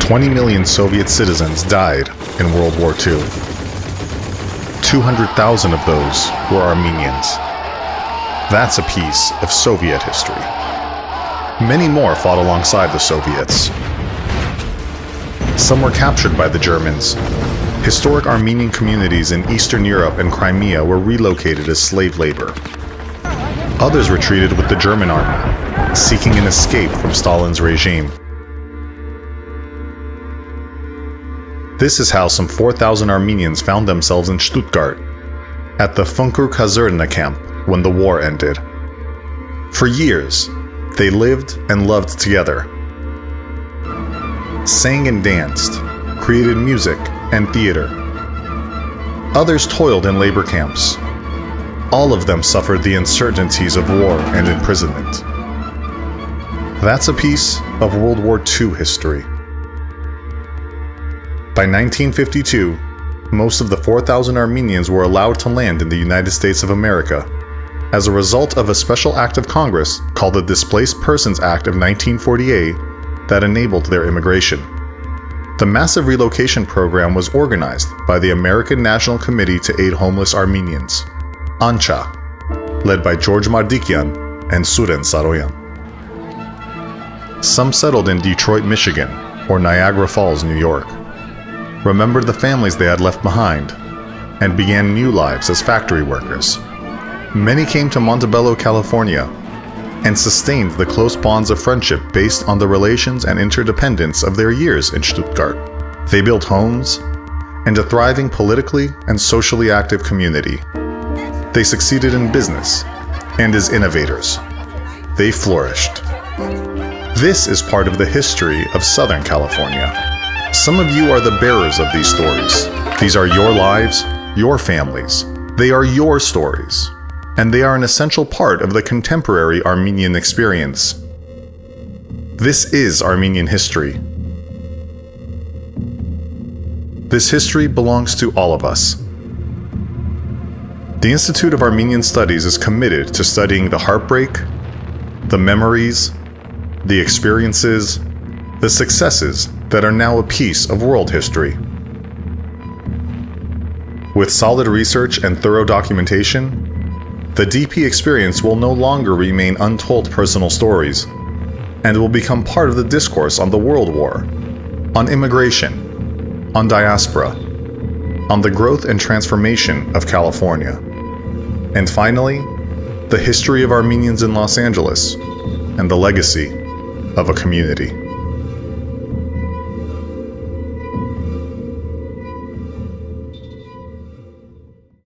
20 million Soviet citizens died in World War II. 200,000 of those were Armenians. That's a piece of Soviet history. Many more fought alongside the Soviets. Some were captured by the Germans. Historic Armenian communities in Eastern Europe and Crimea were relocated as slave labor. Others retreated with the German army, seeking an escape from Stalin's regime. This is how some 4,000 Armenians found themselves in Stuttgart, at the Funker-Kaserne camp when the war ended. For years, they lived and loved together, sang and danced, created music and theater. Others toiled in labor camps. All of them suffered the uncertainties of war and imprisonment. That's a piece of World War II history. By 1952, most of the 4,000 Armenians were allowed to land in the United States of America as a result of a special act of Congress called the Displaced Persons Act of 1948 that enabled their immigration. The massive relocation program was organized by the American National Committee to Aid Homeless Armenians, ANCHA, led by George Mardikian and Suren Saroyan. Some settled in Detroit, Michigan, or Niagara Falls, New York, remembered the families they had left behind, and began new lives as factory workers. Many came to Montebello, California, and sustained the close bonds of friendship based on the relations and interdependence of their years in Stuttgart. They built homes and a thriving politically and socially active community. They succeeded in business and as innovators. They flourished. This is part of the history of Southern California. Some of you are the bearers of these stories. These are your lives, your families. They are your stories, and they are an essential part of the contemporary Armenian experience. This is Armenian history. This history belongs to all of us. The Institute of Armenian Studies is committed to studying the heartbreak, the memories, the experiences, the successes that are now a piece of world history. With solid research and thorough documentation, the DP experience will no longer remain untold personal stories, and will become part of the discourse on the World War, on immigration, on diaspora, on the growth and transformation of California, and finally, the history of Armenians in Los Angeles and the legacy of a community.